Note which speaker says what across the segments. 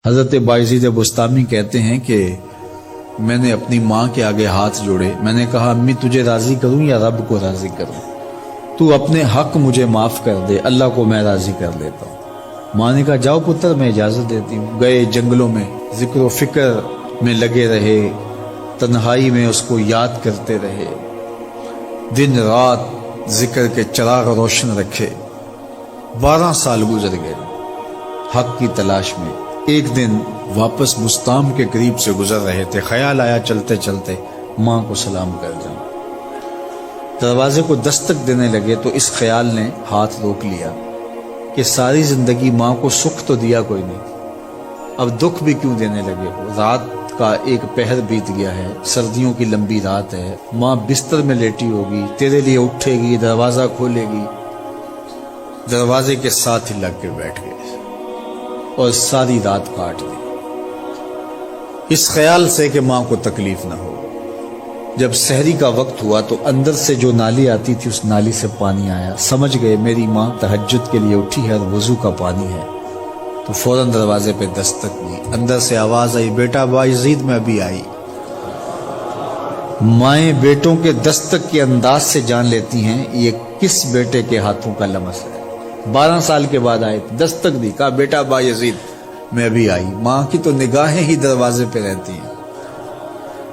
Speaker 1: حضرت بایزید بستامی کہتے ہیں کہ میں نے اپنی ماں کے آگے ہاتھ جوڑے، میں نے کہا امی تجھے راضی کروں یا رب کو راضی کروں؟ تو اپنے حق مجھے معاف کر دے، اللہ کو میں راضی کر لیتا ہوں۔ ماں نے کہا جاؤ پتر میں اجازت دیتی ہوں۔ گئے جنگلوں میں ذکر و فکر میں لگے رہے، تنہائی میں اس کو یاد کرتے رہے، دن رات ذکر کے چراغ روشن رکھے۔ 12 سال گزر گئے حق کی تلاش میں۔ ایک دن واپس بستام کے قریب سے گزر رہے تھے، خیال آیا چلتے چلتے ماں کو سلام کر جاؤں۔ دروازے کو دستک دینے لگے تو اس خیال نے ہاتھ روک لیا کہ ساری زندگی ماں کو سکھ تو دیا کوئی نہیں، اب دکھ بھی کیوں دینے لگے ہو؟ رات کا ایک پہر بیت گیا ہے، سردیوں کی لمبی رات ہے، ماں بستر میں لیٹی ہوگی، تیرے لیے اٹھے گی، دروازہ کھولے گی۔ دروازے کے ساتھ ہی لگ کے بیٹھ گئے اور ساری رات کاٹ دی، اس خیال سے کہ ماں کو تکلیف نہ ہو۔ جب سحری کا وقت ہوا تو اندر سے جو نالی آتی تھی اس نالی سے پانی آیا، سمجھ گئے میری ماں تہجد کے لیے اٹھی ہے اور وضو کا پانی ہے، تو فوراً دروازے پہ دستک دی۔ اندر سے آواز آئی بیٹا بایزید میں ابھی آئی۔ مائیں بیٹوں کے دستک کے انداز سے جان لیتی ہیں یہ کس بیٹے کے ہاتھوں کا لمس ہے۔ 12 سال کے بعد آئے، دستک دی، کہا بیٹا بایزید میں ابھی آئی۔ ماں کی تو نگاہیں ہی دروازے پہ رہتی ہیں۔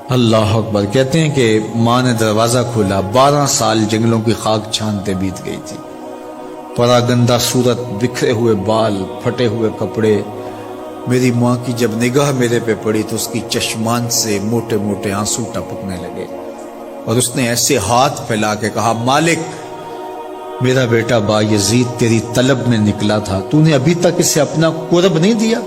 Speaker 1: اللہ اکبر۔ کہتے ہیں کہ ماں نے دروازہ کھولا، 12 سال جنگلوں کی خاک چھانتے بیت گئی تھی، پراگندہ صورت، بکھرے ہوئے بال، پھٹے ہوئے کپڑے۔ میری ماں کی جب نگاہ میرے پہ پڑی تو اس کی چشمان سے موٹے موٹے آنسو ٹپکنے لگے، اور اس نے ایسے ہاتھ پھیلا کے کہا مالک میرا بیٹا بایزید تیری طلب میں نکلا تھا، تو نے ابھی تک اسے اپنا قرب نہیں دیا۔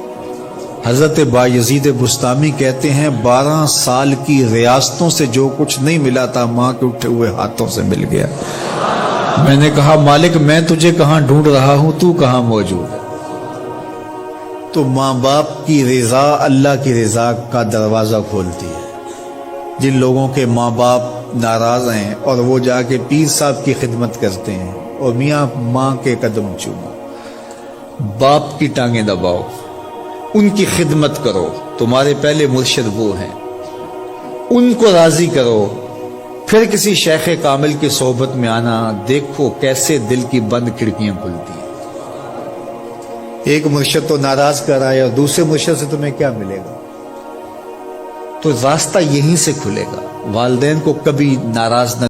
Speaker 1: حضرت بایزید بستامی کہتے ہیں 12 سال کی ریاستوں سے جو کچھ نہیں ملا تھا ماں کے اٹھے ہوئے ہاتھوں سے مل گیا۔ میں نے کہا مالک میں تجھے کہاں ڈھونڈ رہا ہوں، تو کہاں موجود ہے؟ تو ماں باپ کی رضا اللہ کی رضا کا دروازہ کھولتی ہے۔ جن لوگوں کے ماں باپ ناراض ہیں اور وہ جا کے پیر صاحب کی خدمت کرتے ہیں اور میاں ماں کے قدم چومو، باپ کی ٹانگیں دباؤ، ان کی خدمت کرو، تمہارے پہلے مرشد وہ ہیں، ان کو راضی کرو، پھر کسی شیخ کامل کی صحبت میں آنا، دیکھو کیسے دل کی بند کھڑکیاں کھلتی ہیں۔ ایک مرشد تو ناراض کر آئے اور دوسرے مرشد سے تمہیں کیا ملے گا؟ تو راستہ یہیں سے کھلے گا۔ والدین کو کبھی ناراض نہ